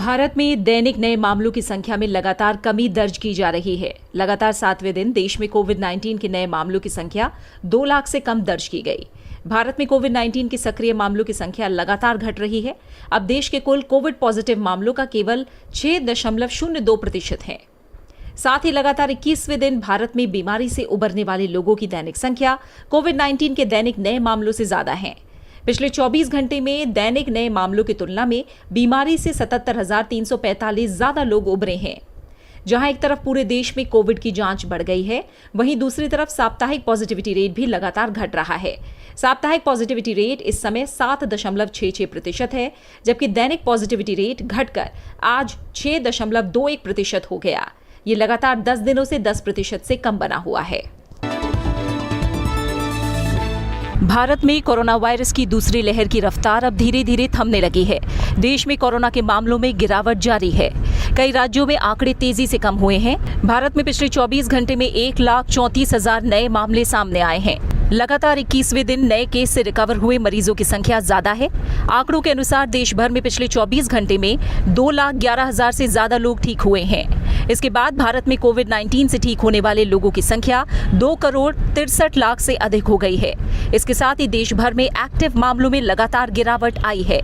भारत में दैनिक नए मामलों की संख्या में लगातार कमी दर्ज की जा रही है। लगातार 7वें दिन देश में कोविड-19 के नए मामलों की संख्या 2 लाख से कम दर्ज की गई। भारत में कोविड-19 के सक्रिय मामलों की संख्या लगातार घट रही है। अब देश के कुल कोविड पॉजिटिव मामलों का केवल 6.02% है। साथ ही लगातार 21वें दिन भारत में बीमारी से उबरने वाले लोगों की दैनिक संख्या कोविड-19 के दैनिक नए मामलों से ज्यादा है। पिछले 24 घंटे में दैनिक नए मामलों की तुलना में बीमारी से 77,345 ज्यादा लोग उबरे हैं। जहां एक तरफ पूरे देश में कोविड की जांच बढ़ गई है, वहीं दूसरी तरफ साप्ताहिक पॉजिटिविटी रेट भी लगातार घट रहा है। साप्ताहिक पॉजिटिविटी रेट इस समय 7.66% है, जबकि दैनिक पॉजिटिविटी रेट घटकर आज 6.21% हो गया। ये लगातार 10 दिनों से 10% से कम बना हुआ है। भारत में कोरोना वायरस की दूसरी लहर की रफ्तार अब धीरे धीरे थमने लगी है। देश में कोरोना के मामलों में गिरावट जारी है। कई राज्यों में आंकड़े तेजी से कम हुए हैं। भारत में पिछले 24 घंटे में 1,34,000 नए मामले सामने आए हैं। लगातार 21वें दिन नए केस से रिकवर हुए मरीजों की संख्या ज्यादा है। आंकड़ों के अनुसार देश भर में पिछले 24 घंटे में 2,11,000 से ज्यादा लोग ठीक हुए हैं। इसके बाद भारत में कोविड-19 से ठीक होने वाले लोगों की संख्या 2,63,00,000 से अधिक हो गई है। इसके साथ ही देश भर में एक्टिव मामलों में लगातार गिरावट आई है।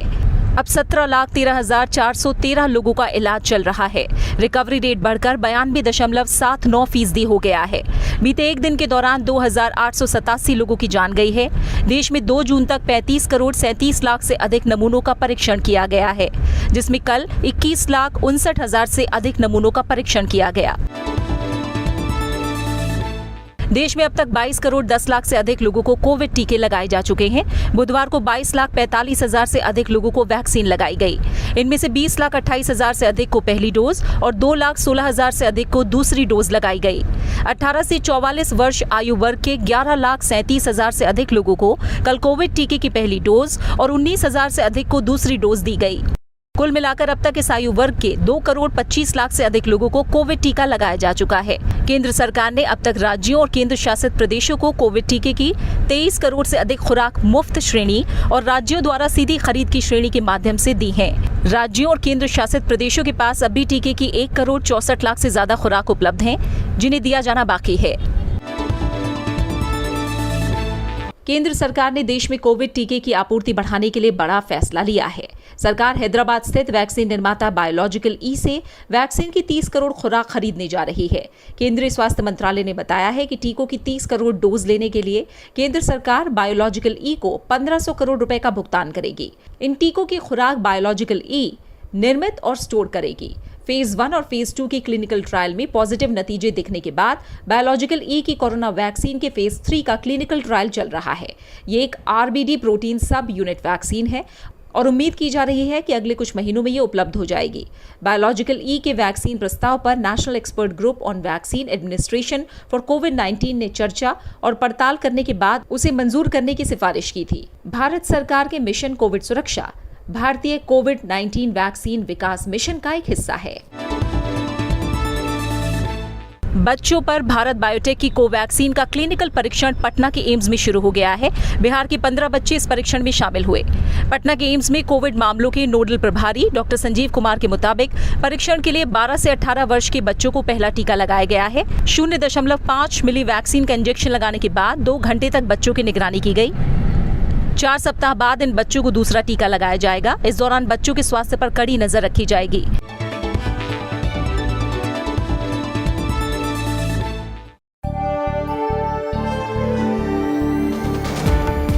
अब 17,13,413 लोगों का इलाज चल रहा है। रिकवरी रेट बढ़कर 92.79% हो गया है। बीते एक दिन के दौरान 2,887 लोगों की जान गई है। देश में 2 जून तक 35,37,00,000 से अधिक नमूनों का परीक्षण किया गया है, जिसमें कल 21,59,000 से अधिक नमूनों का परीक्षण किया गया। देश में अब तक 22,10,00,000 से अधिक लोगों को कोविड टीके लगाए जा चुके हैं। बुधवार को 22,45,000 से अधिक लोगों को वैक्सीन लगाई गई। इनमें से 20,28,000 से अधिक को पहली डोज और 2,16,000 से अधिक को दूसरी डोज लगाई गई। 18 से 44 वर्ष आयु वर्ग के 11,37,000 से अधिक लोगों को कल कोविड टीके की पहली डोज और 19,000 से अधिक को दूसरी डोज दी गई। कुल मिलाकर अब तक इस आयु वर्ग के 2,25,00,000 से अधिक लोगों को कोविड टीका लगाया जा चुका है। केंद्र सरकार ने अब तक राज्यों और केंद्र शासित प्रदेशों को कोविड टीके की 23 करोड़ से अधिक खुराक मुफ्त श्रेणी और राज्यों द्वारा सीधी खरीद की श्रेणी के माध्यम से दी है। राज्यों और केंद्र शासित प्रदेशों के पास अभी टीके की 1,64,00,000 से ज्यादा खुराक उपलब्ध है, जिन्हें दिया जाना बाकी है। केंद्र सरकार ने देश में कोविड टीके की आपूर्ति बढ़ाने के लिए बड़ा फैसला लिया है। सरकार हैदराबाद स्थित वैक्सीन निर्माता बायोलॉजिकल ई से वैक्सीन की 30 करोड़ खुराक खरीदने जा रही है। केंद्रीय स्वास्थ्य मंत्रालय ने बताया है कि टीकों की 30 करोड़ डोज लेने के लिए केंद्र सरकार बायोलॉजिकल ई को 1,500 करोड़ रुपए का भुगतान करेगी। इन टीकों की खुराक बायोलॉजिकल ई निर्मित और स्टोर करेगी। फेज 1 और फेज 2 की क्लिनिकल ट्रायल में पॉजिटिव नतीजे दिखने के बाद बायोलॉजिकल ई की कोरोना वैक्सीन के फेज 3 का क्लिनिकल ट्रायल चल रहा है। ये एक आरबीडी प्रोटीन सब यूनिट वैक्सीन है और उम्मीद की जा रही है कि अगले कुछ महीनों में ये उपलब्ध हो जाएगी। बायोलॉजिकल ई के वैक्सीन प्रस्ताव पर national expert group on vaccine administration for कोविड-19 ने चर्चा और पड़ताल करने के बाद उसे मंजूर करने की सिफारिश की थी। भारत सरकार के मिशन कोविड सुरक्षा भारतीय कोविड-19 वैक्सीन विकास मिशन का एक हिस्सा है। बच्चों पर भारत बायोटेक की कोवैक्सीन का क्लिनिकल परीक्षण पटना के एम्स में शुरू हो गया है। बिहार के 15 बच्चे इस परीक्षण में शामिल हुए। पटना के एम्स में कोविड मामलों के नोडल प्रभारी डॉक्टर संजीव कुमार के मुताबिक परीक्षण के लिए 12 से 18 वर्ष के बच्चों को पहला टीका लगाया गया है। 0.5 मिली वैक्सीन का इंजेक्शन लगाने के बाद 2 घंटे तक बच्चों की निगरानी की गई। 4 सप्ताह बाद इन बच्चों को दूसरा टीका लगाया जाएगा। इस दौरान बच्चों के स्वास्थ्य पर कड़ी नजर रखी जाएगी।